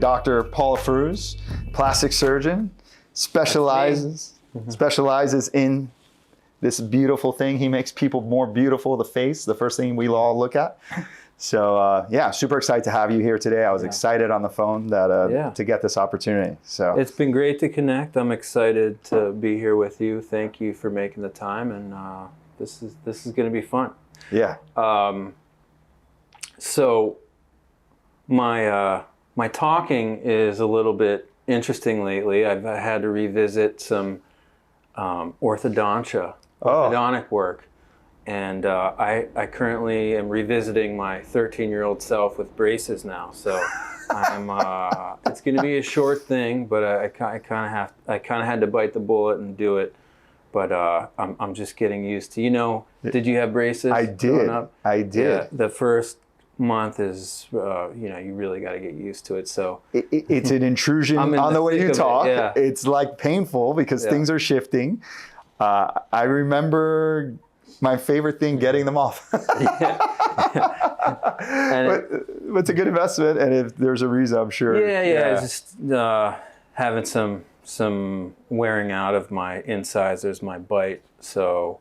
Dr. Paul Afrooz, plastic surgeon, specializes in this beautiful thing. He makes people more beautiful, the face, the first thing we all look at. So yeah, super excited to have you here today. I was excited on the phone that to get this opportunity. So it's been great to connect. I'm excited to be here with you. Thank you for making the time, and this is going to be fun. Yeah. So my talking is a little bit interesting lately. I've had to revisit some orthodontic work. And I currently am revisiting my 13-year-old self with braces now. So I'm it's going to be a short thing, but I kind of had to bite the bullet and do it. But I'm just getting used to. Did you have braces? I did. I did. Yeah, the first month is you really got to get used to it. So it's an intrusion on the way you talk. Yeah. It's like painful because things are shifting. I remember my favorite thing, getting them off. But it's a good investment, and if there's a reason, I'm sure. Yeah. Just having some wearing out of my incisors, my bite. So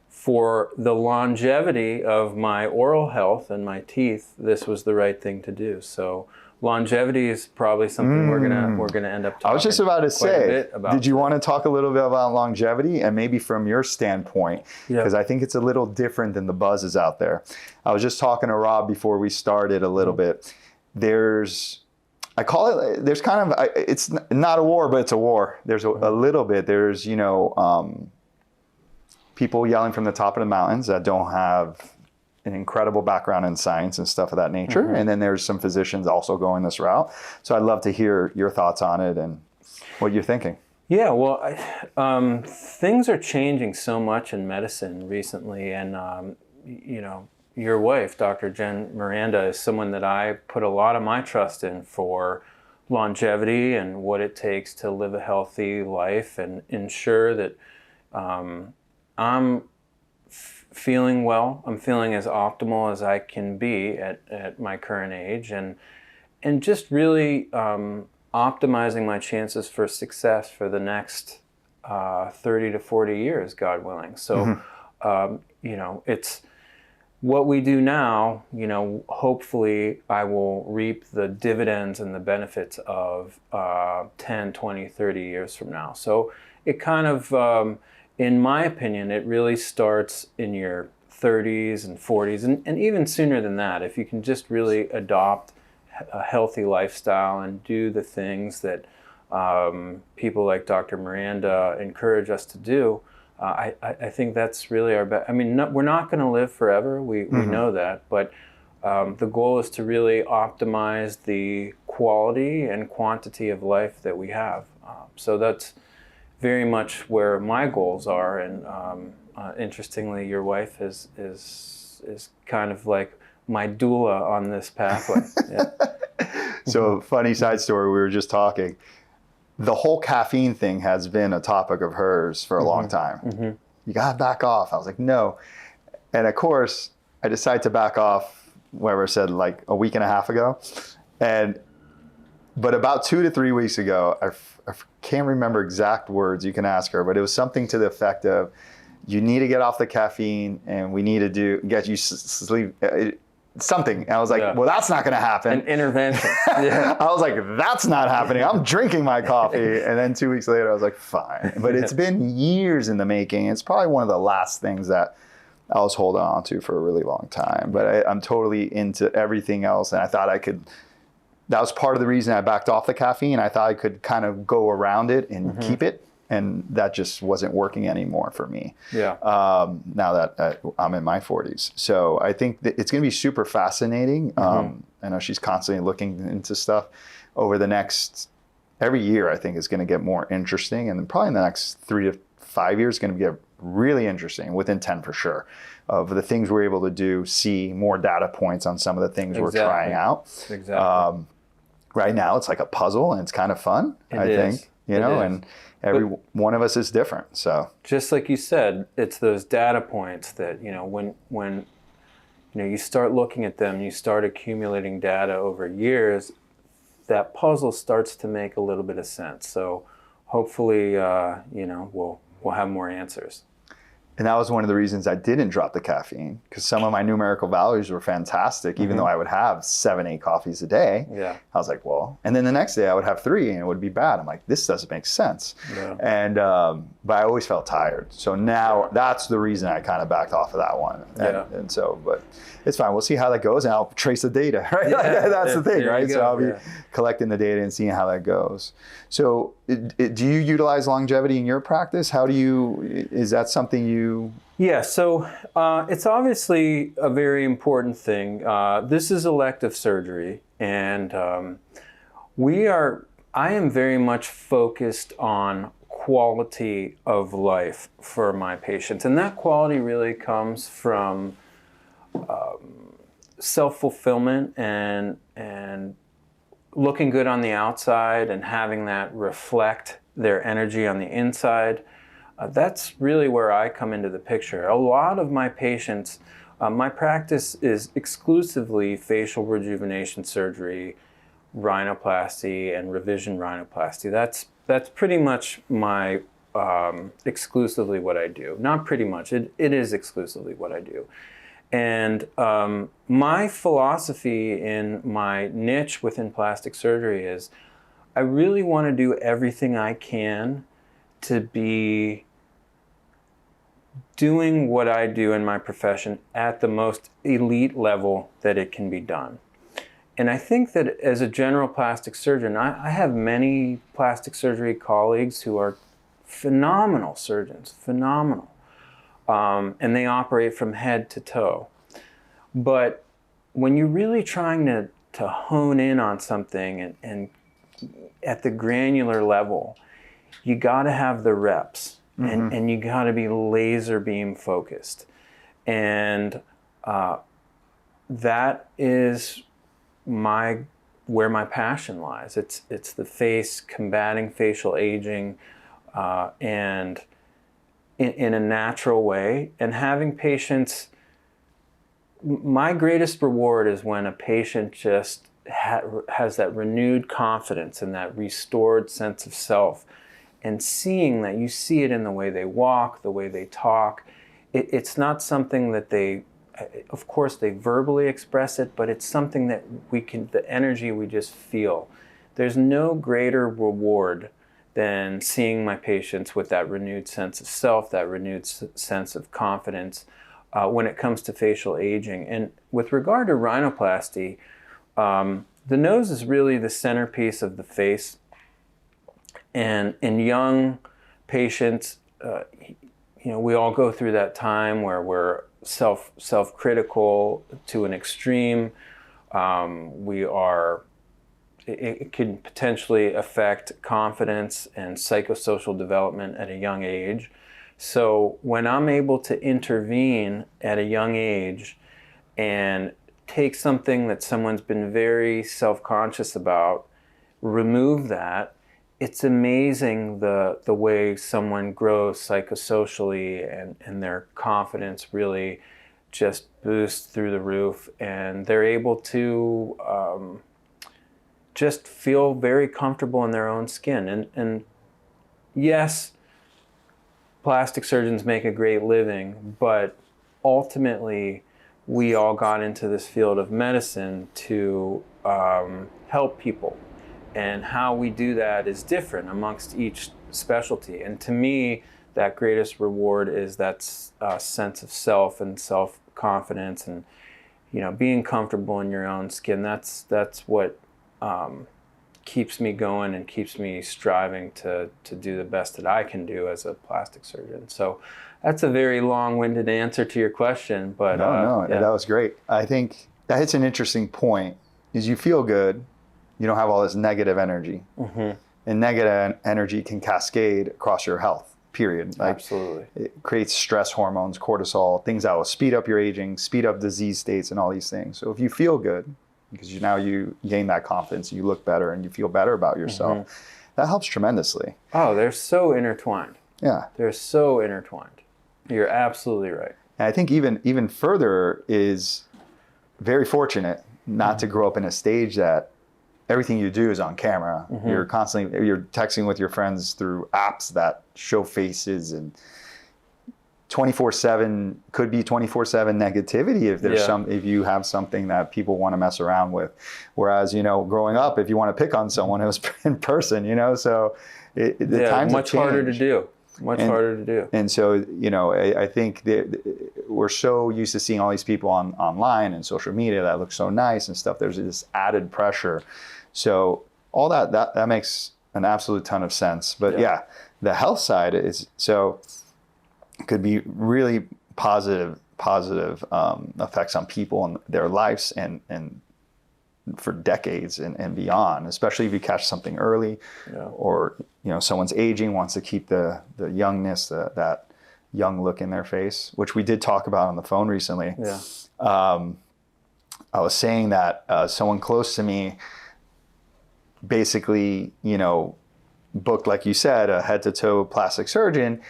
for the longevity of my oral health and my teeth, this was the right thing to do. So longevity is probably something we're gonna end up talking. I was just about to say, did you want to talk a little bit about longevity, and maybe from your standpoint, because I think it's a little different than the buzzes out there. I was just talking to Rob before we started a little bit. There's kind of, it's not a war, but it's a war. There's a little bit. There's people yelling from the top of the mountains that don't have an incredible background in science and stuff of that nature. And then there's some physicians also going this route. So I'd love to hear your thoughts on it and what you're thinking. Yeah, well, things are changing so much in medicine recently. And, your wife, Dr. Jen Miranda, is someone that I put a lot of my trust in for longevity and what it takes to live a healthy life and ensure that I'm feeling well. I'm feeling as optimal as I can be at my current age, and just really optimizing my chances for success for the next 30 to 40 years, God willing. So, it's what we do now. Hopefully I will reap the dividends and the benefits of 10, 20, 30 years from now. So it kind of, in my opinion, it really starts in your 30s and 40s, and even sooner than that. If you can just really adopt a healthy lifestyle and do the things that people like Dr. Miranda encourage us to do, I think that's really our best. I mean, we're not going to live forever. We know that, but the goal is to really optimize the quality and quantity of life that we have. So that's very much where my goals are, and interestingly, your wife is kind of like my doula on this pathway. Yeah. So, funny side story, we were just talking. The whole caffeine thing has been a topic of hers for a long time. You gotta back off. I was like, no. And of course, I decided to back off, whatever I said, like a week and a half ago. But about 2 to 3 weeks ago, I can't remember exact words, you can ask her, but it was something to the effect of, you need to get off the caffeine and we need to get you sleep, something. And I was like, well, that's not going to happen. An intervention. I was like, that's not happening. I'm drinking my coffee. And then 2 weeks later, I was like, fine. But it's been years in the making. It's probably one of the last things that I was holding on to for a really long time. But I'm totally into everything else. And I thought I could, that was part of the reason I backed off the caffeine. I thought I could kind of go around it and keep it. And that just wasn't working anymore for me. Now that I'm in my 40s. So I think that it's going to be super fascinating. I know she's constantly looking into stuff over the next, every year I think is going to get more interesting. And then probably in the next 3 to 5 years is going to get really interesting, within 10 for sure, of the things we're able to do, see more data points on some of the things we're trying out. Right now it's like a puzzle and it's kind of fun, I think, and every one of us is different. So just like you said, it's those data points that, when you start looking at them, you start accumulating data over years, that puzzle starts to make a little bit of sense. So hopefully, we'll have more answers. And that was one of the reasons I didn't drop the caffeine, because some of my numerical values were fantastic, even though I would have 7-8 coffees a day. Yeah. I was like, well, and then the next day I would have 3 and it would be bad. I'm like, this doesn't make sense. Yeah. And, but I always felt tired. So now that's the reason I kind of backed off of that one. And so, but it's fine. We'll see how that goes and I'll trace the data, right? Yeah, That's the thing, right? So I'll be yeah. collecting the data and seeing how that goes. So do you utilize longevity in your practice? Is that something you... Yeah, so it's obviously a very important thing. This is elective surgery, and I am very much focused on quality of life for my patients. And that quality really comes from self-fulfillment and looking good on the outside and having that reflect their energy on the inside. That's really where I come into the picture. A lot of my patients, my practice is exclusively facial rejuvenation surgery, rhinoplasty, and revision rhinoplasty. That's pretty much my exclusively what I do. Not pretty much, it is exclusively what I do. And my philosophy in my niche within plastic surgery is I really want to do everything I can to be doing what I do in my profession at the most elite level that it can be done. And I think that as a general plastic surgeon, I have many plastic surgery colleagues who are phenomenal surgeons, phenomenal. And they operate from head to toe. But when you're really trying to hone in on something and at the granular level, you got to have the reps. And you got to be laser beam focused. And that is where my passion lies. It's the face, combating facial aging, and in a natural way. And having patients, my greatest reward is when a patient just has that renewed confidence and that restored sense of self. And seeing that, you see it in the way they walk, the way they talk. It's not something that of course they verbally express it, but it's something that the energy we just feel. There's no greater reward than seeing my patients with that renewed sense of self, that renewed sense of confidence when it comes to facial aging. And with regard to rhinoplasty, the nose is really the centerpiece of the face. And in young patients, we all go through that time where we're self-critical to an extreme. It can potentially affect confidence and psychosocial development at a young age. So when I'm able to intervene at a young age and take something that someone's been very self-conscious about, remove that, it's amazing the way someone grows psychosocially and their confidence really just boosts through the roof, and they're able to just feel very comfortable in their own skin. And yes, plastic surgeons make a great living, but ultimately we all got into this field of medicine to help people. And how we do that is different amongst each specialty. And to me, that greatest reward is that sense of self and self-confidence and, being comfortable in your own skin. That's what keeps me going and keeps me striving to do the best that I can do as a plastic surgeon. So that's a very long-winded answer to your question. But No, that was great. I think that hits an interesting point, is you feel good. You don't have all this negative energy. Mm-hmm. And negative energy can cascade across your health, period. Absolutely. It creates stress hormones, cortisol, things that will speed up your aging, speed up disease states and all these things. So if you feel good, because you gain that confidence, you look better and you feel better about yourself, that helps tremendously. Oh, they're so intertwined. Yeah. They're so intertwined. You're absolutely right. And I think even further is very fortunate not to grow up in a stage that everything you do is on camera. You're texting with your friends through apps that show faces, and 24/7 could be 24/7 negativity if there's if you have something that people want to mess around with. Whereas, growing up, if you want to pick on someone, it was in person, so the times much harder to do. Harder to do. And so, I think that we're so used to seeing all these people online and social media that look so nice and stuff. There's this added pressure. So all that makes an absolute ton of sense. But the health side could be really positive effects on people and their lives and for decades and beyond, especially if you catch something early, or someone's aging, wants to keep the youngness, that young look in their face, which we did talk about on the phone recently. I was saying that someone close to me basically, booked, like you said, a head to toe plastic surgeon.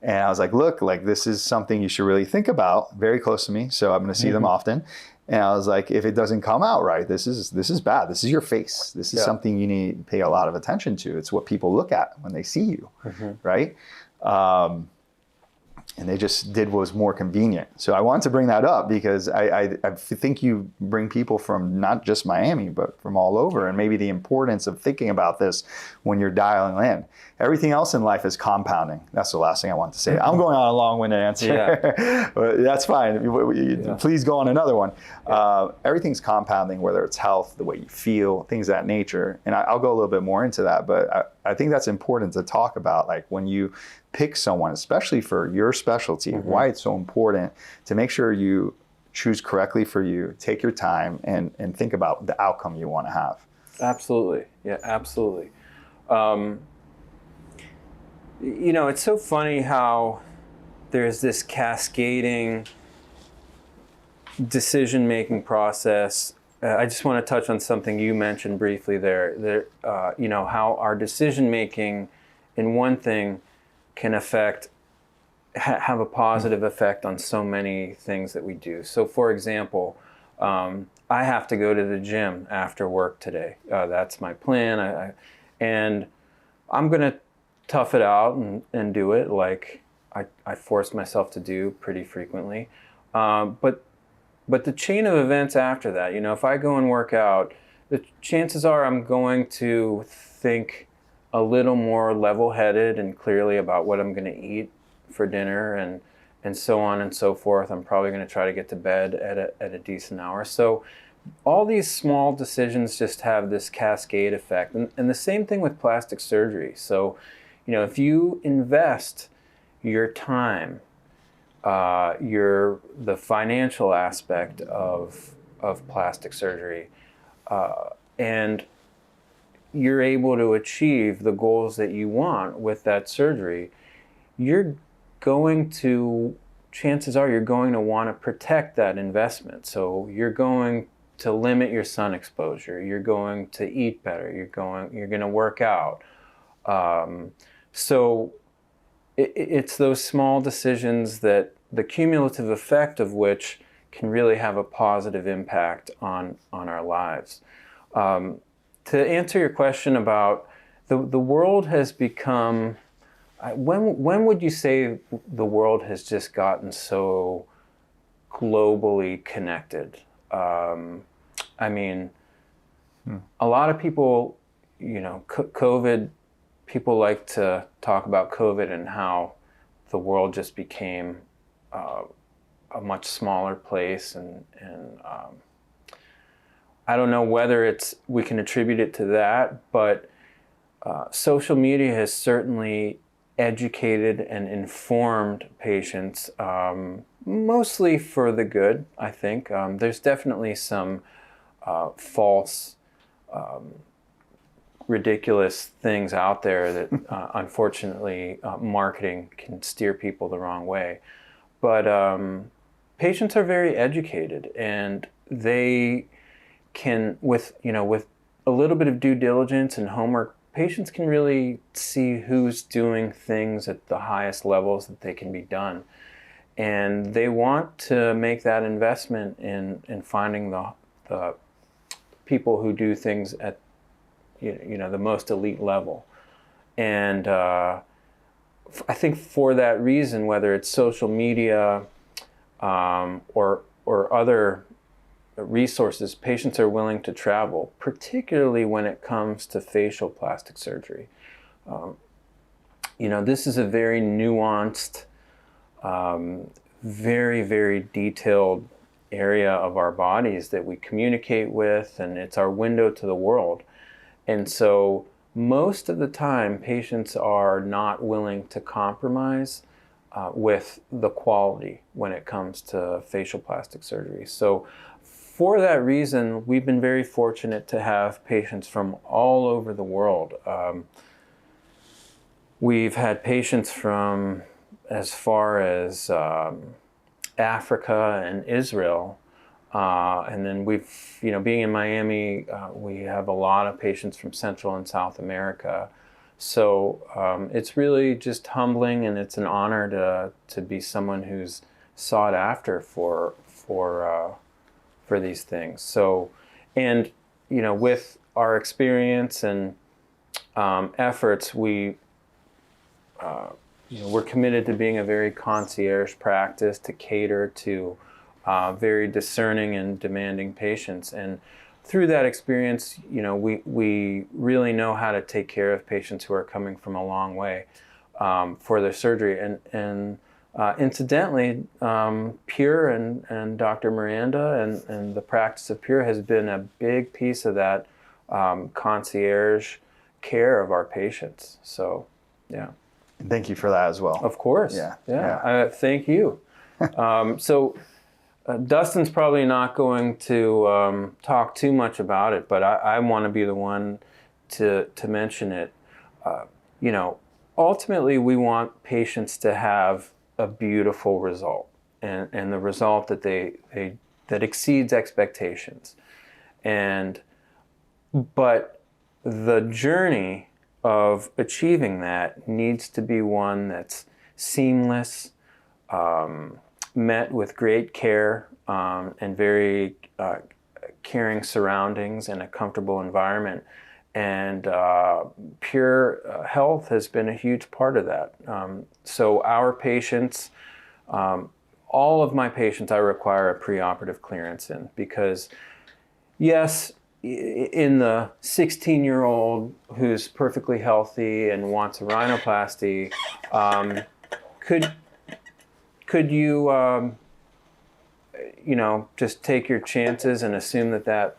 And I was like, look, like, this is something you should really think about. Very close to me, so I'm going to see them often. And I was like, if it doesn't come out right, this is bad. This is your face. This is something you need to pay a lot of attention to. It's what people look at when they see you, right? And they just did what was more convenient. So I wanted to bring that up because I think you bring people from not just Miami, but from all over, and maybe the importance of thinking about this when you're dialing in. Everything else in life is compounding. That's the last thing I want to say. I'm going on a long-winded answer, but that's fine. Please go on another one. Everything's compounding, whether it's health, the way you feel, things of that nature. And I'll go a little bit more into that, but I think that's important to talk about. Like, when you pick someone, especially for your specialty, why it's so important to make sure you choose correctly for you, take your time, and think about the outcome you want to have. Absolutely. Yeah, absolutely. It's so funny how there's this cascading decision-making process. I just want to touch on something you mentioned briefly there. How our decision-making in one thing can have a positive effect on so many things that we do. So, for example, I have to go to the gym after work today. That's my plan. And I'm going to tough it out and do it, like I force myself to do pretty frequently. But the chain of events after that, if I go and work out, the chances are I'm going to think a little more level-headed and clearly about what I'm going to eat for dinner and so on and so forth. I'm probably going to try to get to bed at a decent hour. So all these small decisions just have this cascade effect. And the same thing with plastic surgery. So, if you invest your time, the financial aspect of plastic surgery, and you're able to achieve the goals that you want with that surgery, chances are you're going to want to protect that investment. So you're going to limit your sun exposure. You're going to eat better. You're going to work out. So it's those small decisions that the cumulative effect of which can really have a positive impact on our lives. To answer your question about the world has become, when would you say the world has just gotten so globally connected? I mean, a lot of people, COVID, people like to talk about COVID and how the world just became a much smaller place, and I don't know whether we can attribute it to that, but social media has certainly educated and informed patients, mostly for the good, I think. There's definitely some false, ridiculous things out there that unfortunately marketing can steer people the wrong way. But patients are very educated, and they can, with a little bit of due diligence and homework, patients can really see who's doing things at the highest levels that they can be done. And they want to make that investment in finding the people who do things at the most elite level. And I think for that reason, whether it's social media or other resources, patients are willing to travel, particularly when it comes to facial plastic surgery. This is a very nuanced, very, very detailed area of our bodies that we communicate with, and it's our window to the world. And so most of the time, patients are not willing to compromise with the quality when it comes to facial plastic surgery. So for that reason, we've been very fortunate to have patients from all over the world. We've had patients from as far as Africa and Israel. And then being in Miami, we have a lot of patients from Central and South America. So it's really just humbling, and it's an honor to be someone who's sought after for these things. So, and with our experience and efforts, we're committed to being a very concierge practice to cater to very discerning and demanding patients. And through that experience, we really know how to take care of patients who are coming from a long way for their surgery. And incidentally, Pure and Dr. Miranda and the practice of Pure has been a big piece of that concierge care of our patients. So, yeah. Thank you for that as well. Of course. Yeah. Thank you. Dustin's probably not going to talk too much about it, but I want to be the one to mention it. Ultimately, we want patients to have a beautiful result, and the result that that exceeds expectations. But the journey of achieving that needs to be one that's seamless, met with great care, and very caring surroundings and a comfortable environment. And Pure Health has been a huge part of that. So our patients, all of my patients, I require a preoperative clearance in, because yes, in the 16-year-old who's perfectly healthy and wants a rhinoplasty, could you just take your chances and assume that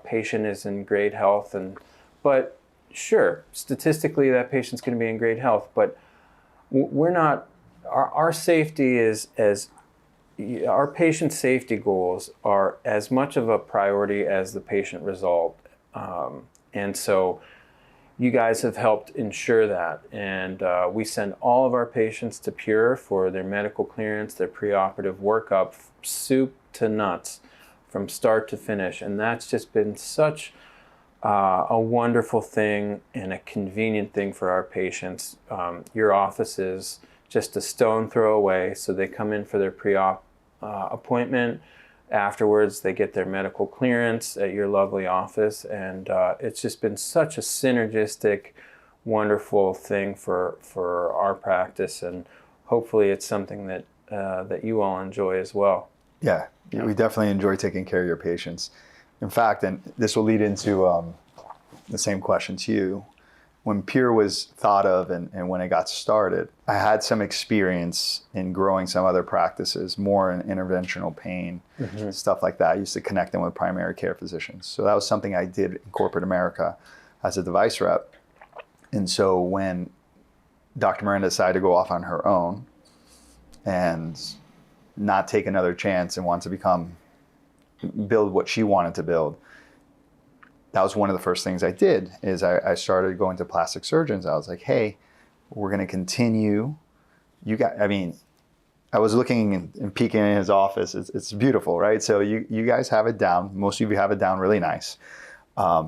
patient is in great health? But sure, statistically that patient's going to be in great health, but we're not. Our safety is our patient safety goals are as much of a priority as the patient result, and so you guys have helped ensure that. And we send all of our patients to Pure for their medical clearance, their preoperative workup, soup to nuts, from start to finish. And that's just been such a wonderful thing and a convenient thing for our patients. Your office is just a stone throw away, so they come in for their pre-op appointment. Afterwards, they get their medical clearance at your lovely office, and it's just been such a synergistic, wonderful thing for our practice, and hopefully it's something that that you all enjoy as well. Yeah, we definitely enjoy taking care of your patients. In fact, and this will lead into the same question to you. When Pure was thought of and when it got started, I had some experience in growing some other practices, more in interventional pain, stuff like that. I used to connect them with primary care physicians. So that was something I did in corporate America as a device rep. And so when Dr. Miranda decided to go off on her own and not take another chance and want to build what she wanted to build, that was one of the first things I did, is I started going to plastic surgeons. I was like, hey, we're going to continue. I was looking and peeking in his office. It's beautiful, right? So you guys have it down. Most of you have it down really nice.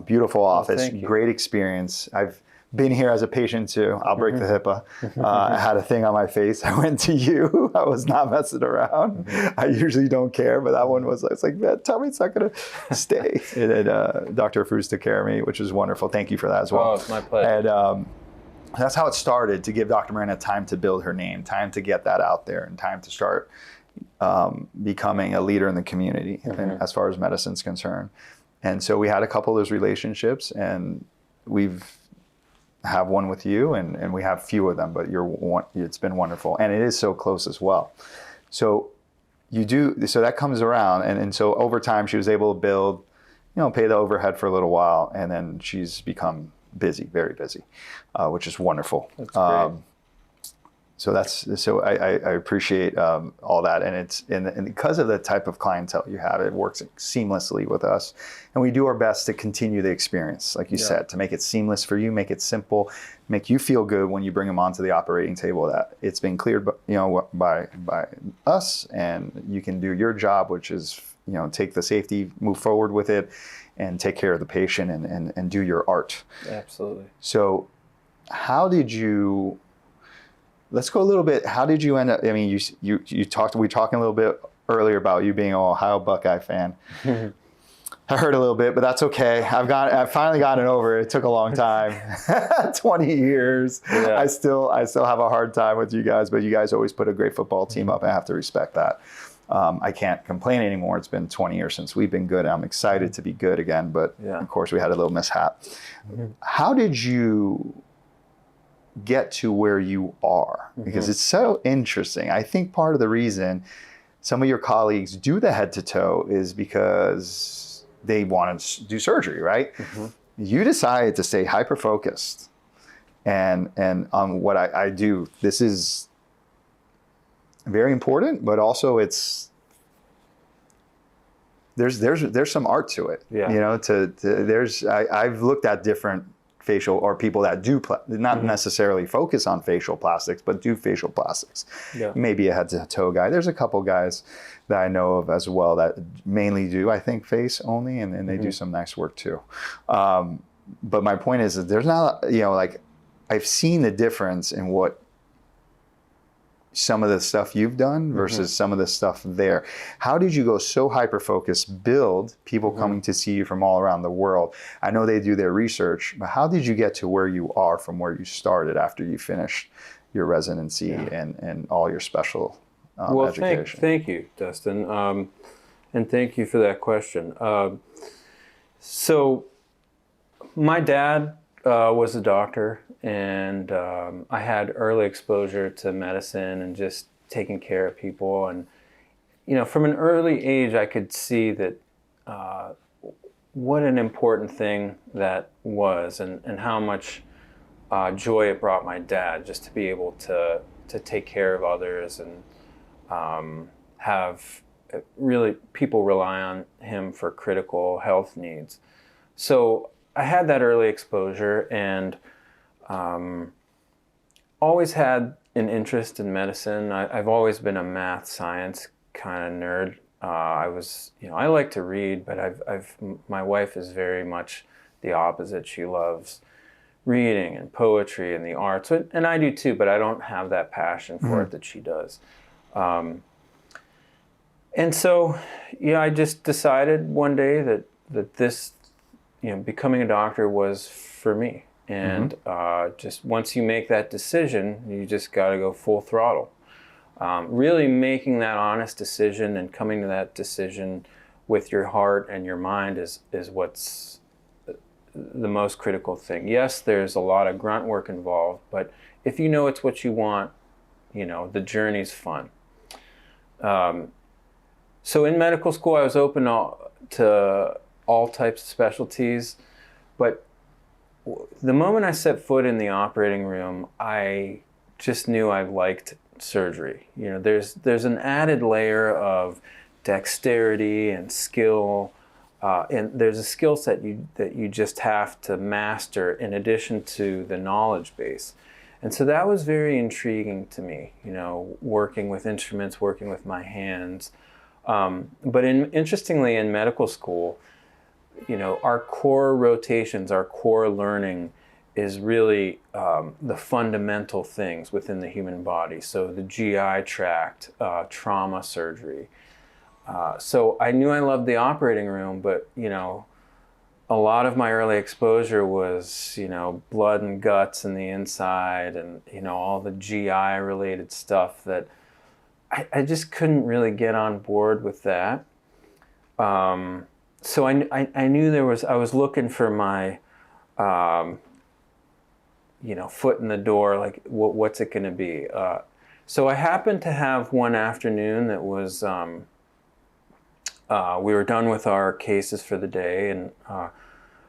Beautiful office, great experience. I've been here as a patient too. I'll break the HIPAA. I had a thing on my face. I went to you. I was not messing around. I usually don't care, but that one was, it's like, man, tell me it's not going to stay. And then, Dr. Afrooz took care of me, which was wonderful. Thank you for that as well. Oh, it's my pleasure. And that's how it started, to give Dr. Miranda time to build her name, time to get that out there, and time to start becoming a leader in the community as far as medicine's concerned. And so we had a couple of those relationships, and have one with you, and we have few of them, but it's been wonderful, and it is so close as well. So so that comes around, and so over time she was able to build, pay the overhead for a little while, and then she's become busy, very busy, which is wonderful. That's great. So I appreciate all that, and because of the type of clientele you have, it works seamlessly with us, and we do our best to continue the experience, like you said, to make it seamless for you, make it simple, make you feel good when you bring them onto the operating table that it's been cleared, by us, and you can do your job, which is take the safety, move forward with it, and take care of the patient and do your art. Absolutely. So, how did you? Let's go a little bit. How did you end up? I mean, we were talking a little bit earlier about you being an Ohio Buckeye fan. I heard a little bit, but that's okay. I've finally gotten over it. It took a long time, 20 years. Yeah. I still have a hard time with you guys, but you guys always put a great football team up. I have to respect that. I can't complain anymore. It's been 20 years since we've been good. I'm excited to be good again, but of course we had a little mishap. How did you get to where you are? Because it's so interesting. I think part of the reason some of your colleagues do the head to toe is because they want to do surgery, right? You decided to stay hyper focused and on what I do. This is very important, but also there's some art to it. I've looked at different facial, or people that do not necessarily focus on facial plastics, but do facial plastics. Maybe a head to toe guy. There's a couple guys that I know of as well that mainly do, I think, face only, and they do some nice work too. But my point is that there's not, I've seen the difference in what some of the stuff you've done versus some of the stuff there. How did you go so hyper-focused, build people coming to see you from all around the world? I know they do their research, but how did you get to where you are from where you started after you finished your residency and all your special education? Thank you, Dustin. And thank you for that question. So my dad was a doctor, and I had early exposure to medicine and just taking care of people. And, from an early age, I could see that what an important thing that was, and how much joy it brought my dad just to be able to take care of others and have really people rely on him for critical health needs. So I had that early exposure, and always had an interest in medicine. I've always been a math science kind of nerd. I like to read, but my wife is very much the opposite. She loves reading and poetry and the arts, and I do too, but I don't have that passion for it that she does. And so, I just decided one day that this, becoming a doctor was for me. And just once you make that decision, you just got to go full throttle. Really making that honest decision and coming to that decision with your heart and your mind is what's the most critical thing. Yes, there's a lot of grunt work involved, but if you know it's what you want, the journey's fun. So in medical school, I was open to all types of specialties, but the moment I set foot in the operating room, I just knew I liked surgery. There's an added layer of dexterity and skill, and there's a skill set that you just have to master in addition to the knowledge base. And so that was very intriguing to me, working with instruments, working with my hands. But interestingly, in medical school, our core rotations, our core learning is really the fundamental things within the human body. So the GI tract, trauma surgery. So I knew I loved the operating room, but, you know, a lot of my early exposure was, you know, blood and guts in the inside and, you know, all the GI related stuff that I just couldn't really get on board with that. So I knew I was looking for my, you know, foot in the door, like what's it going to be? So I happened to have one afternoon that was, we were done with our cases for the day, and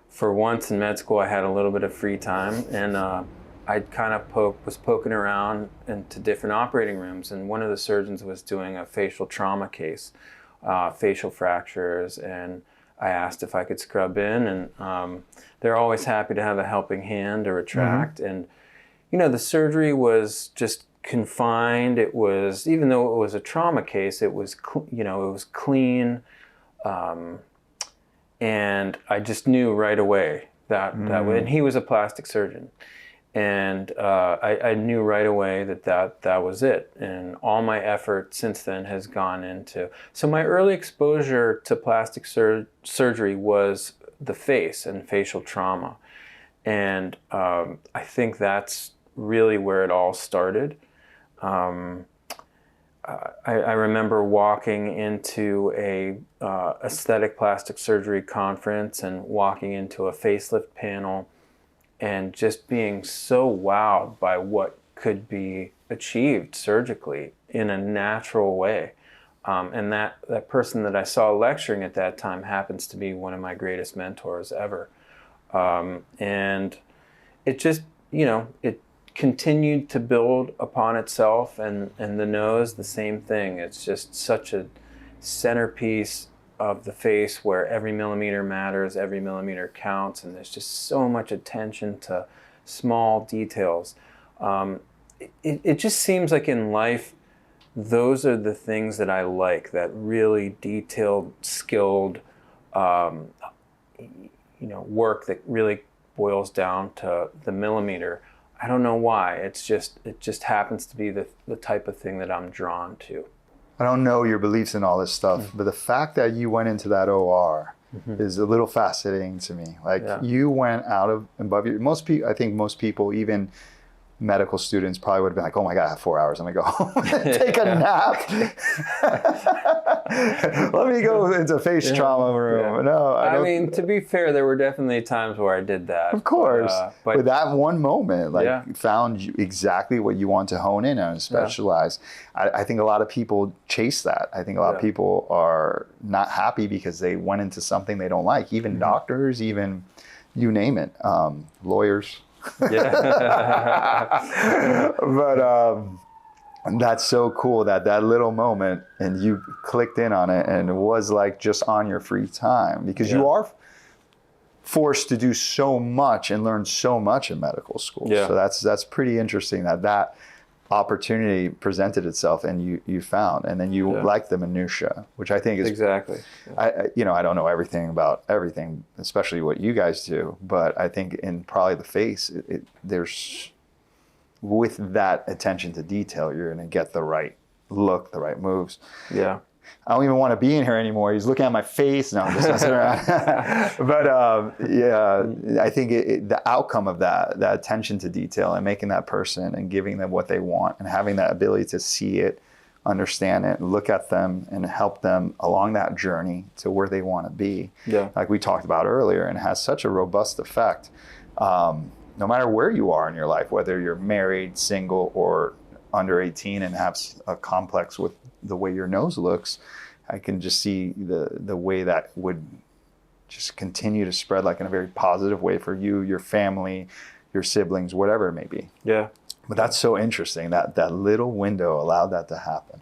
for once in med school I had a little bit of free time, and I kind of was poking around into different operating rooms, and one of the surgeons was doing a facial trauma case, facial fractures, and I asked if I could scrub in, and they're always happy to have a helping hand or retract. And, you know, the surgery was just confined. It was, even though it was a trauma case, it was, you know, it was clean. And I just knew right away that and he was a plastic surgeon. And I knew right away that was it. And all my effort since then has gone into... So my early exposure to plastic surgery was the face and facial trauma. And I think that's really where it all started. I remember walking into a aesthetic plastic surgery conference and walking into a facelift panel and just being so wowed by what could be achieved surgically in a natural way. And that person that I saw lecturing at that time happens to be one of my greatest mentors ever. And it just, you know, it continued to build upon itself, and the nose, the same thing. It's just such a centerpiece of the face where every millimeter matters, every millimeter counts, and there's just so much attention to small details. It just seems like in life, those are the things that I like, that really detailed, skilled, you know, work that really boils down to the millimeter. I don't know why. It just happens to be the type of thing that I'm drawn to. I don't know your beliefs in all this stuff, but the fact that you went into that OR is a little fascinating to me. Like, you went out of above your... I think most people, even medical students, probably would have been like, oh my God, I have 4 hours. I'm gonna go home and take a nap. Let me go into face trauma room. No, I mean, to be fair, there were definitely times where I did that. Of course. But that one moment, like, found you exactly what you want to hone in on and specialize. I think a lot of people chase that. I think a lot of people are not happy because they went into something they don't like. Even doctors, even you name it, lawyers. But that's so cool that little moment and you clicked in on it, and it was like just on your free time, because you are forced to do so much and learn so much in medical school. So that's pretty interesting that opportunity presented itself and you found, and then you like the minutia, which I think is exactly. I don't know everything about everything, especially what you guys do, but I think in probably the face, there's, with that attention to detail, you're going to get the right look, the right moves. Yeah. I don't even want to be in here anymore. He's looking at my face. No, I'm just messing around. But I think the outcome of that attention to detail and making that person and giving them what they want and having that ability to see it, understand it, look at them and help them along that journey to where they want to be. Like we talked about earlier, and it has such a robust effect. No matter where you are in your life, whether you're married, single, or under 18 and have a complex with the way your nose looks, I can just see the way that would just continue to spread, like in a very positive way for you, your family, your siblings, whatever it may be. But that's so interesting that little window allowed that to happen.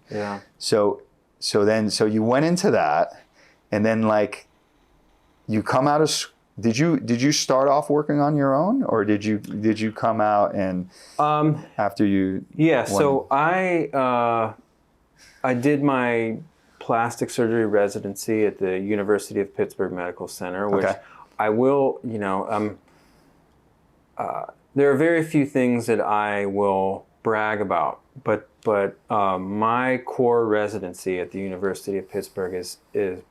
So you went into that, and then like you come out of did you start off working on your own, or did you come out and after you? So I did my plastic surgery residency at the University of Pittsburgh Medical Center, which I will, there are very few things that I will brag about, but my core residency at the University of Pittsburgh is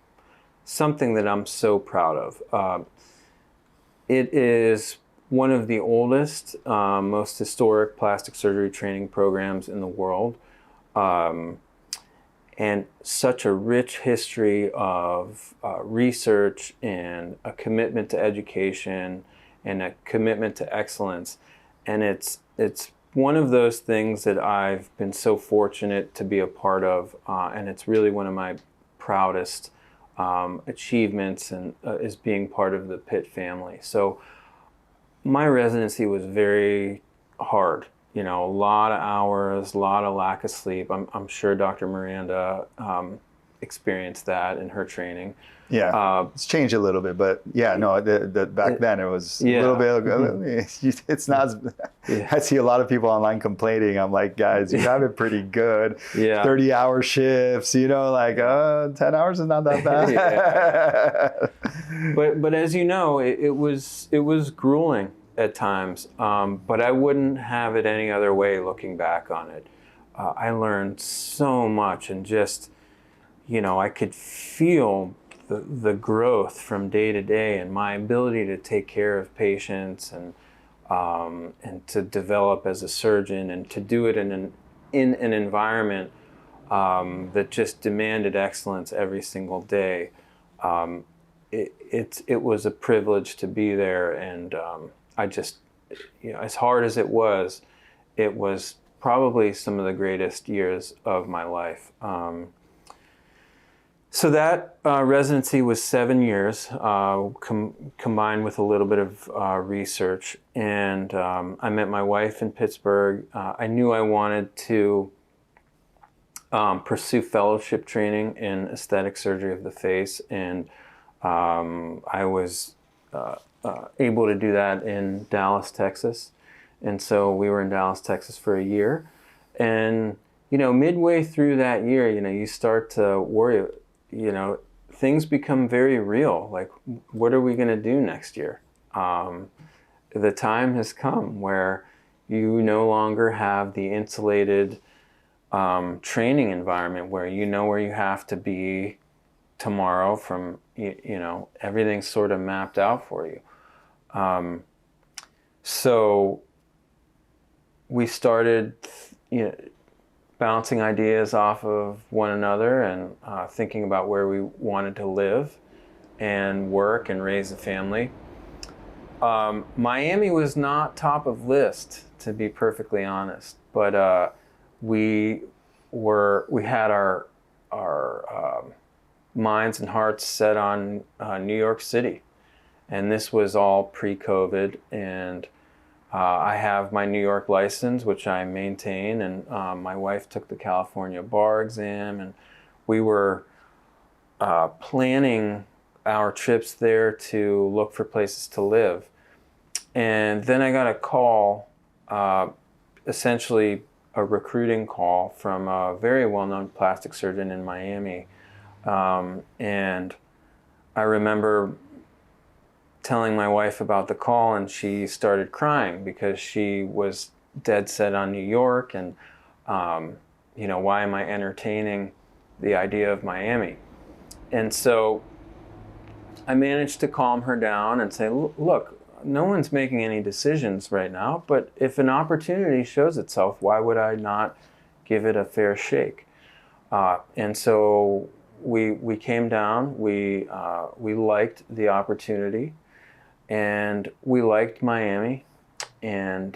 something that I'm so proud of. It is one of the oldest, most historic plastic surgery training programs in the world, and such a rich history of research and a commitment to education and a commitment to excellence. And it's one of those things that I've been so fortunate to be a part of, and it's really one of my proudest achievements, and is being part of the Pitt family. So my residency was very hard, a lot of hours, a lot of lack of sleep. I'm sure Dr. Miranda experienced that in her training. Yeah, it's changed a little bit, but yeah, no, back then it was a little bit. Mm-hmm. It's not. I see a lot of people online complaining. I'm like, guys, you have it pretty good. Yeah, 30-hour shifts. 10 hours is not that bad. Yeah. But as you know, it was grueling at times. But I wouldn't have it any other way. Looking back on it, I learned so much, and just I could feel the growth from day to day, and my ability to take care of patients, and to develop as a surgeon, and to do it in an environment that just demanded excellence every single day. It was a privilege to be there, and I just, as hard as it was probably some of the greatest years of my life. So that residency was 7 years, combined with a little bit of research. And I met my wife in Pittsburgh. I knew I wanted to pursue fellowship training in aesthetic surgery of the face. And I was able to do that in Dallas, Texas. And so we were in Dallas, Texas for a year. And, midway through that year, you start to worry. Things become very real. Like, what are we going to do next year? The time has come where you no longer have the insulated training environment where where you have to be tomorrow from, everything's sort of mapped out for you. So we started, bouncing ideas off of one another, and thinking about where we wanted to live and work and raise a family. Miami was not top of list, to be perfectly honest, but we had our minds and hearts set on New York City, and this was all pre-COVID, and I have my New York license, which I maintain, and my wife took the California bar exam, and we were planning our trips there to look for places to live. And then I got a call, essentially a recruiting call from a very well-known plastic surgeon in Miami. And I remember telling my wife about the call, and she started crying because she was dead set on New York, and why am I entertaining the idea of Miami? And so I managed to calm her down and say, look, no one's making any decisions right now, but if an opportunity shows itself, why would I not give it a fair shake? And so we came down, we liked the opportunity, and we liked Miami, and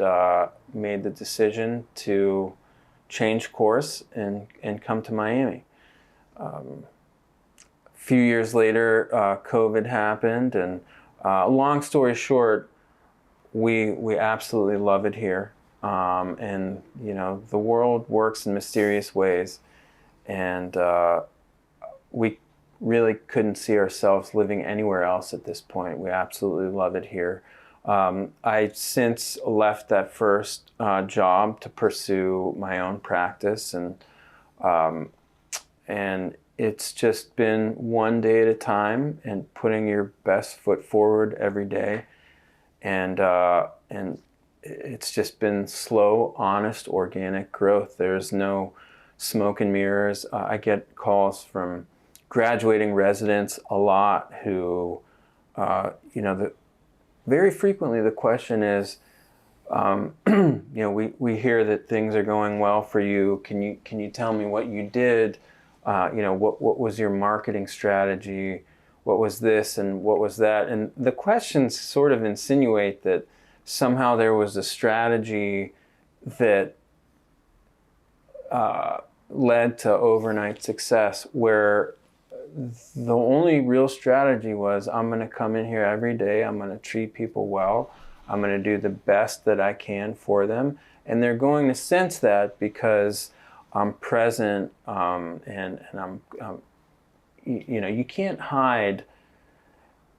made the decision to change course and come to Miami. A few years later, COVID happened, and long story short, we absolutely love it here. And the world works in mysterious ways, and we really couldn't see ourselves living anywhere else at this point. We absolutely love it here. I since left that first job to pursue my own practice, and it's just been one day at a time, and putting your best foot forward every day, and it's just been slow, honest, organic growth. There's no smoke and mirrors. I get calls from graduating residents a lot who, very frequently the question is, we hear that things are going well for you. Can you tell me what you did? What was your marketing strategy? What was this and what was that? And the questions sort of insinuate that somehow there was a strategy that led to overnight success, where the only real strategy was, I'm going to come in here every day, I'm going to treat people well, I'm going to do the best that I can for them, and they're going to sense that because I'm present, and I'm, you can't hide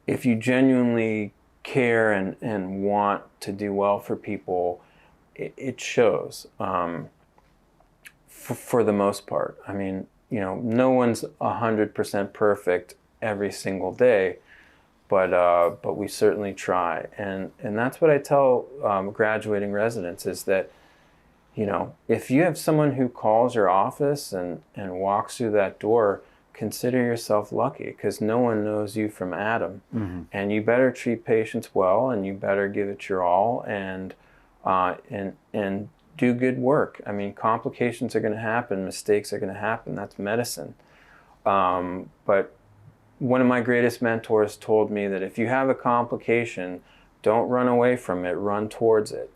if you genuinely care and want to do well for people. It shows, for the most part. I mean, no one's 100% perfect every single day, but we certainly try. And that's what I tell graduating residents is that, if you have someone who calls your office and walks through that door, consider yourself lucky, because no one knows you from Adam. Mm-hmm. And you better treat patients well, and you better give it your all, and do good work. I mean, complications are going to happen, mistakes are going to happen. That's medicine. But one of my greatest mentors told me that if you have a complication, don't run away from it, run towards it.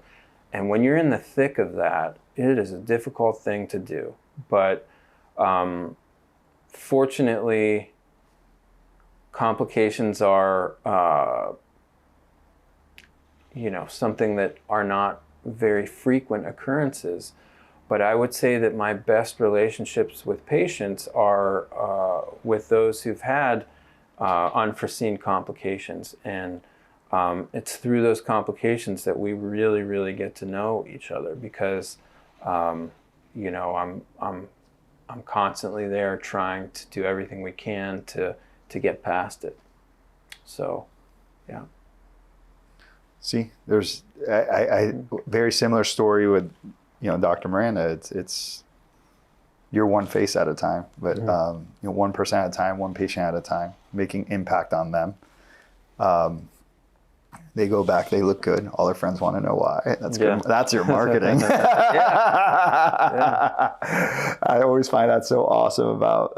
And when you're in the thick of that, it is a difficult thing to do. But fortunately, complications are, something that are not very frequent occurrences. But I would say that my best relationships with patients are with those who've had unforeseen complications. And it's through those complications that we really, really get to know each other, because, I'm constantly there trying to do everything we can to get past it. So, yeah. See, there's I very similar story with, Dr. Miranda. It's you're one face at a time, but one person at a time, one patient at a time, making impact on them. They go back, they look good. All their friends want to know why. That's good. That's your marketing. Yeah. I always find that so awesome about,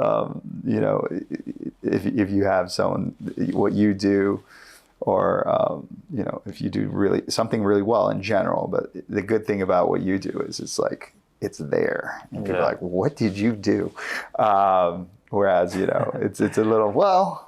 if you have someone, what you do, or, if you do something really well in general. But the good thing about what you do is it's like, it's there. And people are like, what did you do? Whereas, it's a little,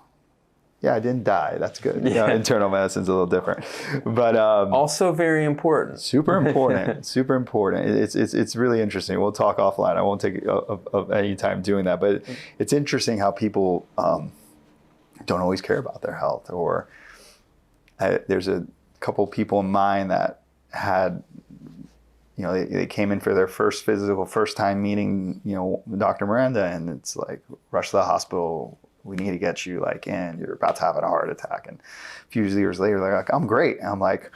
I didn't die. That's good. Internal medicine's a little different, but also very important. Super important. Super important. It's really interesting. We'll talk offline. I won't take of any time doing that, but it's interesting how people don't always care about their health. Or there's a couple people in mind that had, they came in for their first time meeting, Dr. Miranda, and it's like, rush to the hospital. We need to get you in. You're about to have a heart attack. And a few years later, they're like, I'm great. And I'm like,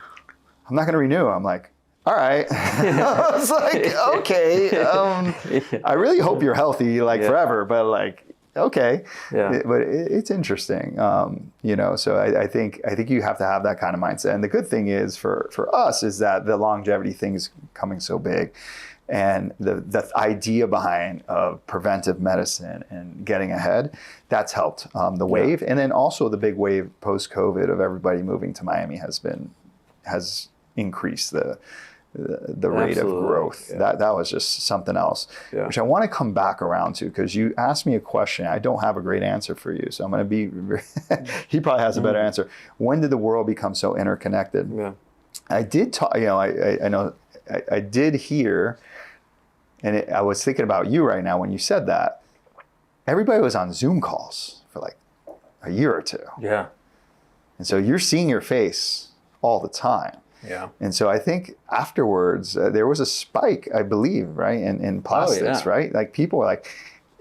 I'm not going to renew. I'm like, all right. I was like, okay. I really hope you're healthy forever, but okay. Yeah. But it's interesting. So I think you have to have that kind of mindset. And the good thing is for us is that the longevity thing is coming so big. And the idea behind preventive medicine and getting ahead, that's helped the wave. And then also the big wave post-COVID of everybody moving to Miami has increased the rate of growth. Yeah. That was just something else, which I want to come back around to, because you asked me a question. I don't have a great answer for you, so I'm going to be. He probably has a better answer. When did the world become so interconnected? Yeah, I did talk. I know I did hear. And I was thinking about you right now when you said that. Everybody was on Zoom calls for a year or two. Yeah. And so you're seeing your face all the time. Yeah. And so I think afterwards, there was a spike, I believe, right, in plastics, right? People were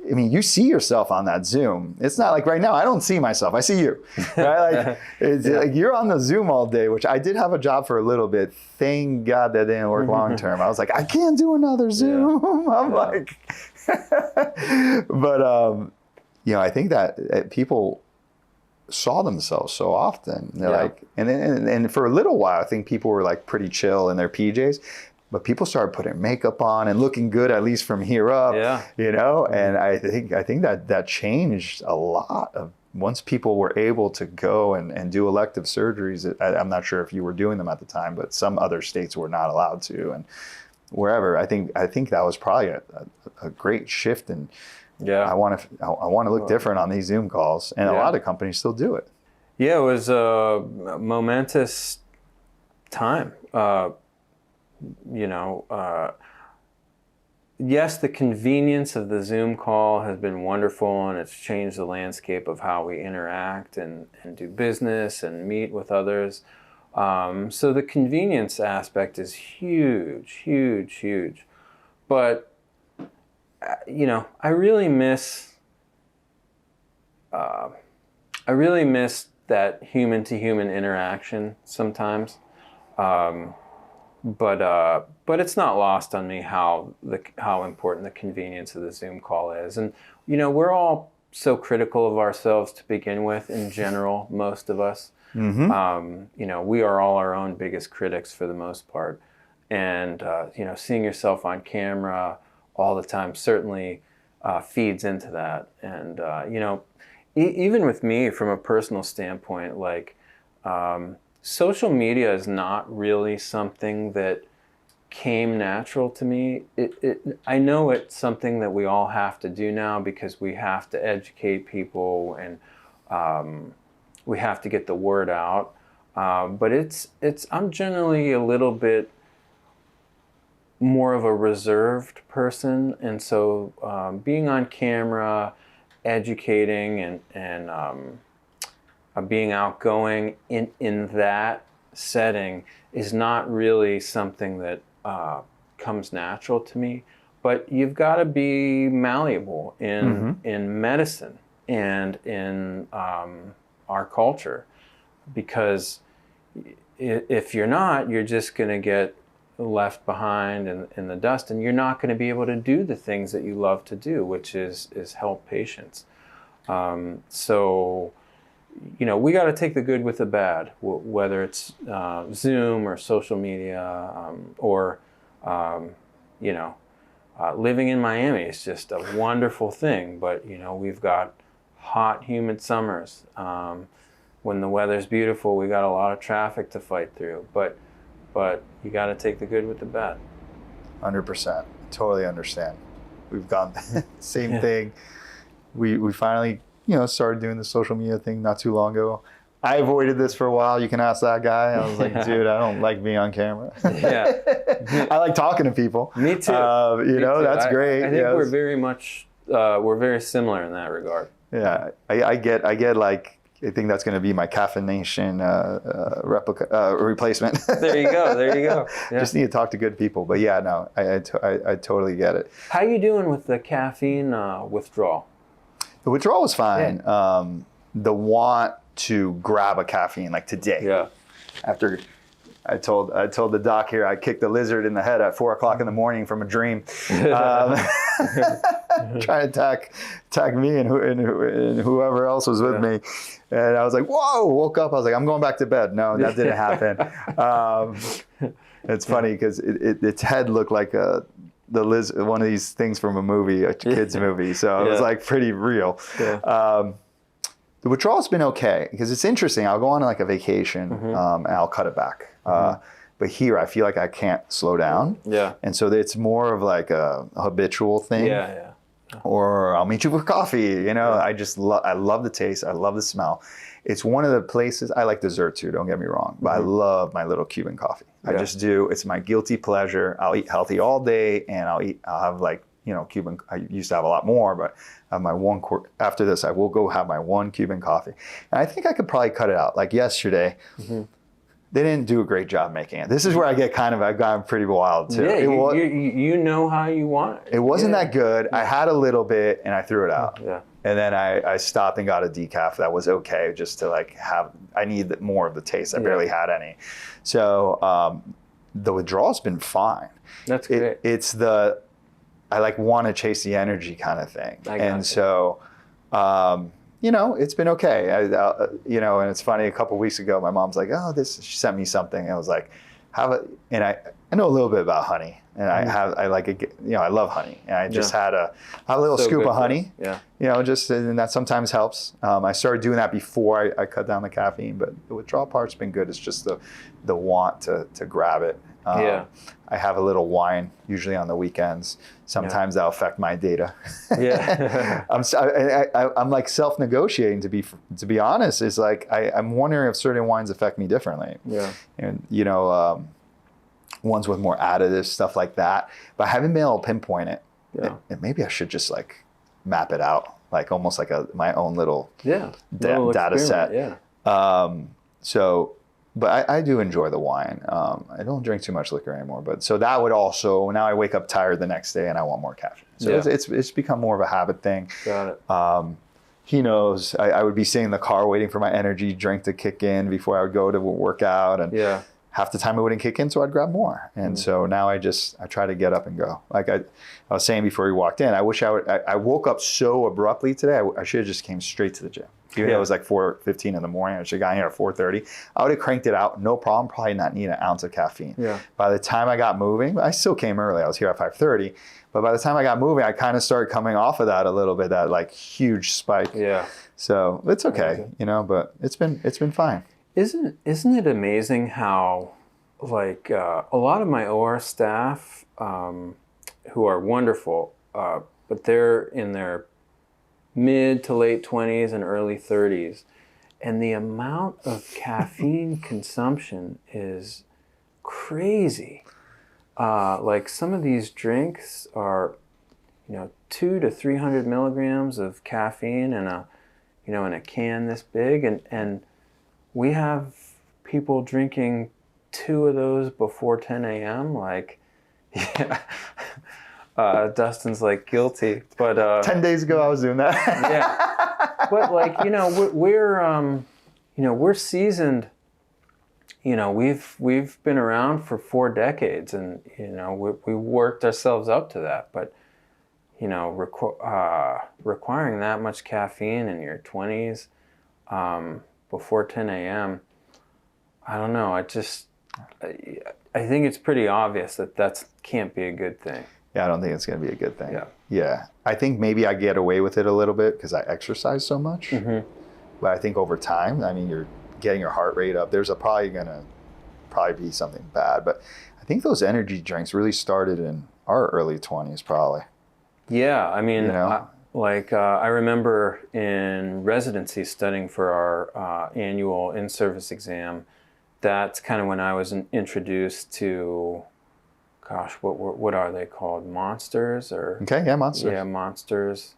I mean, you see yourself on that Zoom. It's not like right now, I don't see myself. I see you. Right? Like, like you're on the Zoom all day, which I did have a job for a little bit. Thank God that didn't work long term. I was like, I can't do another Zoom. I'm like, but, you know, I think that people saw themselves so often. They're like, and for a little while, I think people were like pretty chill in their PJs. But people started putting makeup on and looking good, at least from here up, you know? And I think that changed a lot of once people were able to go and do elective surgeries. I'm not sure if you were doing them at the time, but some other states were not allowed to. And wherever, I think that was probably a great shift. And I want to look different on these Zoom calls. And a lot of companies still do it. Yeah, it was a momentous time. You know, yes, the convenience of the Zoom call has been wonderful, and it's changed the landscape of how we interact and do business and meet with others. So the convenience aspect is huge, huge, huge. But, you know, I really miss that human-to-human interaction sometimes. But it's not lost on me how important the convenience of the Zoom call is. And, you know, we're all so critical of ourselves to begin with in general, most of us. You know, we are all our own biggest critics for the most part. And, you know, seeing yourself on camera all the time certainly feeds into that. And, you know, even with me from a personal standpoint, like, social media is not really something that came natural to me. I know it's something that we all have to do now because we have to educate people and we have to get the word out. But I'm generally a little bit more of a reserved person, and so being on camera, educating and being outgoing in that setting is not really something that comes natural to me. But you've got to be malleable in medicine and in our culture, because if you're not, you're just going to get left behind in the dust, and you're not going to be able to do the things that you love to do, which is help patients. So, you know, we got to take the good with the bad, whether it's Zoom or social media or, you know, living in Miami is just a wonderful thing. But, you know, we've got hot, humid summers. When the weather's beautiful, we got a lot of traffic to fight through. But you got to take the good with the bad. 100%. Totally understand. We've gone same thing. We finally, you know, started doing the social media thing not too long ago. I avoided this for a while. You can ask that guy. I was like, dude, I don't like being on camera. I like talking to people. Me too. You know, that's great. I think we're very much, we're very similar in that regard. Yeah, I get like, I think that's going to be my caffeination replacement. There you go. Yeah. Just need to talk to good people. But yeah, no, I totally get it. How you doing with the caffeine withdrawal? The withdrawal was fine. The want to grab a caffeine like today. Yeah. After I told the doc here I kicked a lizard in the head at 4 o'clock in the morning from a dream. Trying to attack me and whoever else was with me. And I was like, whoa, woke up. I was like, I'm going back to bed. No, that didn't happen. It's funny because its head looked like the lizard, one of these things from a movie, a kid's movie. So it was like pretty real. Yeah. The withdrawal's been okay because it's interesting. I'll go on like a vacation and I'll cut it back. But here I feel like I can't slow down. Yeah. And so it's more of like a habitual thing. Yeah. Or I'll meet you for coffee. You know, I just I love the taste. I love the smell. It's one of the places, I like dessert too, don't get me wrong, but I love my little Cuban coffee. I just do. It's my guilty pleasure. I'll eat healthy all day and I'll have like, you know, Cuban, I used to have a lot more, but I have my one quart. After this, I will go have my one Cuban coffee. And I think I could probably cut it out. Like yesterday, they didn't do a great job making it. This is where I got pretty wild too. Yeah, you know how you want it. It wasn't that good. I had a little bit and I threw it out. Yeah. And then I stopped and got a decaf that was okay, just to like I need more of the taste. I barely had any. So the withdrawal's been fine. That's great. It's I like want to chase the energy kind of thing. And so, you know, it's been okay. You know, and it's funny, a couple of weeks ago, my mom's like, oh, she sent me something. I was like, and I know a little bit about honey. And I like it, you know, I love honey. And I just had a little scoop of honey. Yeah. You know, and that sometimes helps. I started doing that before I cut down the caffeine, but the withdrawal part's been good. It's just the want to grab it. I have a little wine usually on the weekends. Sometimes that'll affect my data. Yeah. I'm like self-negotiating to be honest. It's like I'm wondering if certain wines affect me differently. Yeah. And you know, ones with more additives, stuff like that. But I haven't been able to pinpoint it. Yeah. And maybe I should just like map it out, like almost like my own little data set. Yeah. But I do enjoy the wine. I don't drink too much liquor anymore. But so that would also, now I wake up tired the next day and I want more caffeine. So it's become more of a habit thing. Got it. He knows I would be sitting in the car waiting for my energy drink to kick in before I would go to work out. And half the time it wouldn't kick in, so I'd grab more. And so now I try to get up and go. Like I was saying before we walked in, I wish I woke up so abruptly today. I should have just came straight to the gym. Even though it was like 4:15 in the morning, I should have gotten here at 4:30. I would have cranked it out, no problem, probably not need an ounce of caffeine. Yeah. By the time I got moving, I still came early. I was here at 5:30. But by the time I got moving, I kind of started coming off of that a little bit, that like huge spike. Yeah. So it's okay, you know, but it's been fine. Isn't it amazing how, like, a lot of my OR staff, who are wonderful, but they're in their mid to late 20s and early 30s, and the amount of caffeine consumption is crazy. Like some of these drinks are, you know, 200 to 300 milligrams of caffeine in a can this big, and we have people drinking 2 of those before 10 a.m. Like, yeah. Dustin's like guilty, but 10 days ago I was doing that. Yeah, but like, you know, we're seasoned. You know, we've been around for 4 decades, and you know, we worked ourselves up to that. But you know, requiring that much caffeine in your 20s before 10 a.m. I don't know. I think it's pretty obvious that can't be a good thing. Yeah, I don't think it's going to be a good thing. Yeah. I think maybe I get away with it a little bit because I exercise so much. Mm-hmm. But I think over time, I mean, you're getting your heart rate up. There's probably going to be something bad. But I think those energy drinks really started in our early 20s, probably. Yeah, I mean, you know? I remember in residency studying for our annual in-service exam. That's kind of when I was introduced to, gosh, what are they called? Monsters or? Okay, yeah, Monsters. Yeah, Monsters.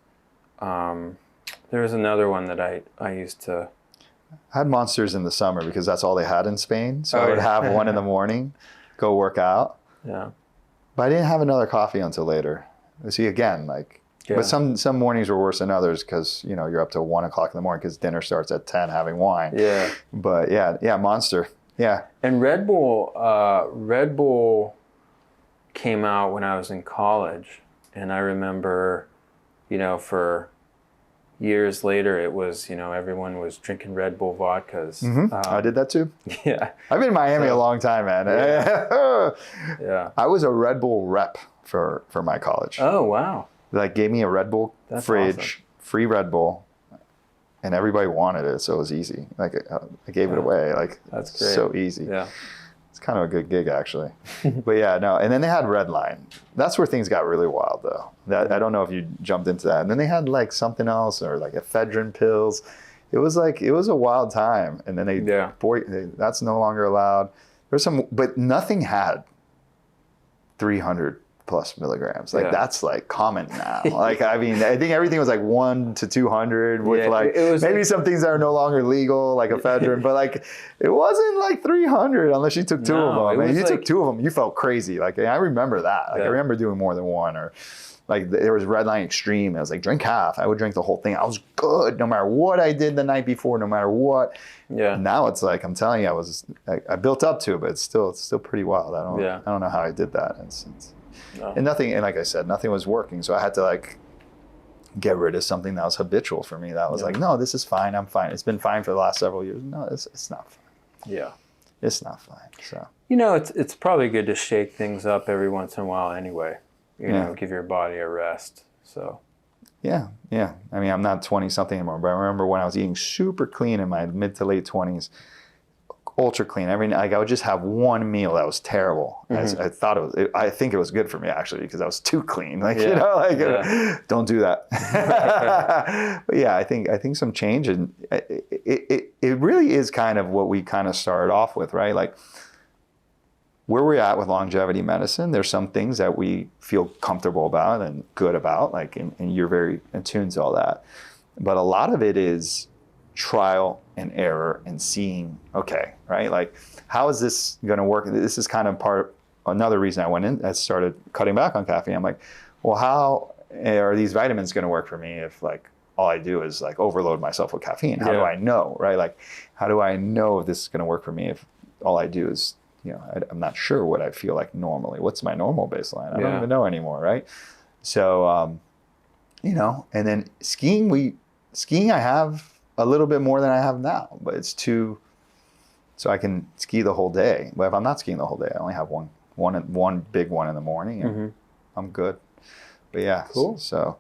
There was another one that I used to. I had Monsters in the summer because that's all they had in Spain. So I would have one in the morning, go work out. Yeah. But I didn't have another coffee until later. See, again, like, but some mornings were worse than others because, you know, you're up to 1 o'clock in the morning because dinner starts at 10 having wine. Yeah. But yeah, Monster. Yeah. And Red Bull came out when I was in college, and I remember, you know, for years later, it was, you know, everyone was drinking Red Bull vodkas. Mm-hmm. I did that too. Yeah. I've been in Miami a long time, man. Yeah. I was a Red Bull rep for my college. Oh, wow. Like, gave me a Red Bull fridge, awesome. Free Red Bull. And everybody wanted it, so it was easy. Like, I gave it away. Like, that's great. So easy. Yeah. It's kind of a good gig, actually. But yeah, no. And then they had Redline. That's where things got really wild, though. I don't know if you jumped into that. And then they had like something else, or like ephedrine pills. It was a wild time. And then that's no longer allowed. There's but nothing had 300 plus milligrams. Like Yeah. that's like common now. Like, I mean, I think everything was like 1 to 200 with like it was maybe like, some things that are no longer legal, like ephedrine, but like it wasn't like 300 unless you took two No, of it them. And was you like- took two of them, you felt crazy. Like I remember that. Like Yeah. I remember doing more than one, or like there was Red Line Extreme. I was like, drink half. I would drink the whole thing. I was good no matter what I did the night before, no matter what. yeah. Now it's like, I'm telling you, I built up to it, but it's still pretty wild. I don't know how I did that. No. And nothing, and like I said, nothing was working. So I had to like get rid of something that was habitual for me. That was like, no, this is fine. I'm fine. It's been fine for the last several years. No, it's not fine. Yeah. It's not fine. So You know, it's probably good to shake things up every once in a while anyway. You know, give your body a rest. So yeah. I mean, I'm not 20 something anymore, but I remember when I was eating super clean in my mid to late 20s, ultra clean. I would just have one meal that was terrible. I thought I think it was good for me actually, because I was too clean. Like, you know, like don't do that. But yeah, I think some change, and it really is kind of what we kind of started off with, right? Like where we're at with longevity medicine, there's some things that we feel comfortable about and good about, like, and you're very attuned to all that. But a lot of it is trial and error and seeing, okay, right? Like, how is this going to work? This is kind of another reason I went in, I started cutting back on caffeine. I'm like, well, how are these vitamins going to work for me if like all I do is like overload myself with caffeine? How do I know, right? Like, how do I know if this is going to work for me if all I do is, you know, I'm not sure what I feel like normally. What's my normal baseline? I don't even know anymore, right? So, you know, and then skiing I have a little bit more than I have now, but it's so I can ski the whole day. But if I'm not skiing the whole day, I only have one big one in the morning, and I'm good. But yeah, cool. So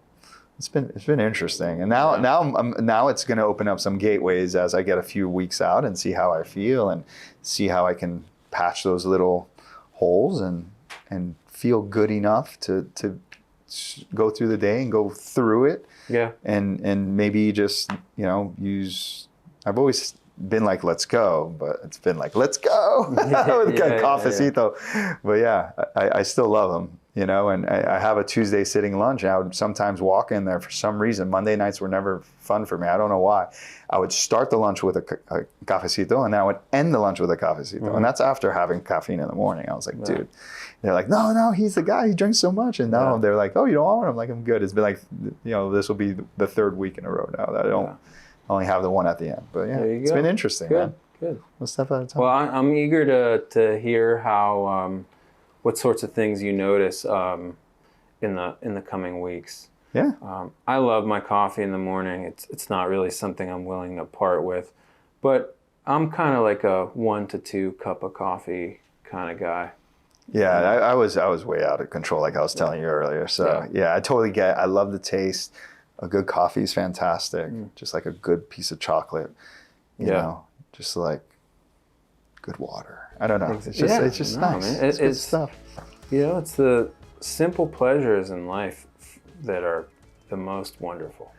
it's been interesting, and now it's going to open up some gateways as I get a few weeks out and see how I feel and see how I can patch those little holes and feel good enough to go through the day and go through it. Yeah. And maybe just, you know, I've always been like, let's go, but it's been like, let's go with cafecito. But yeah, I still love them, you know, and I have a Tuesday sitting lunch, and I would sometimes walk in there for some reason. Monday nights were never fun for me. I don't know why. I would start the lunch with a cafecito, and then I would end the lunch with a cafecito. And that's after having caffeine in the morning. I was like, dude, they're like, no, he's the guy. He drinks so much. And now they're like, oh, you don't want one? I'm like, I'm good. It's been like, you know, this will be the third week in a row now that I don't only have the one at the end. But yeah, it's been interesting, man. Good. One step at a time. Well, I'm eager to hear how what sorts of things you notice in the coming weeks. Yeah. I love my coffee in the morning. It's not really something I'm willing to part with, but I'm kind of like a 1 to 2 cup of coffee kind of guy. Yeah, I was way out of control, like I was telling you earlier. So yeah, I totally get it. I love the taste. A good coffee is fantastic. Just like a good piece of chocolate, you know, just like good water. I don't know. It's just nice. Man. It's good stuff. You know, it's the simple pleasures in life that are the most wonderful.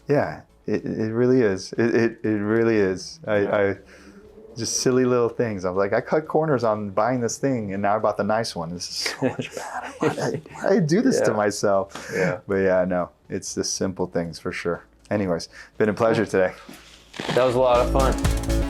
Yeah, it really is. It really is. I just silly little things. I'm like, I cut corners on buying this thing, and now I bought the nice one. This is so much better. Why did I do this to myself? Yeah. But yeah, no, it's the simple things for sure. Anyways, been a pleasure today. That was a lot of fun.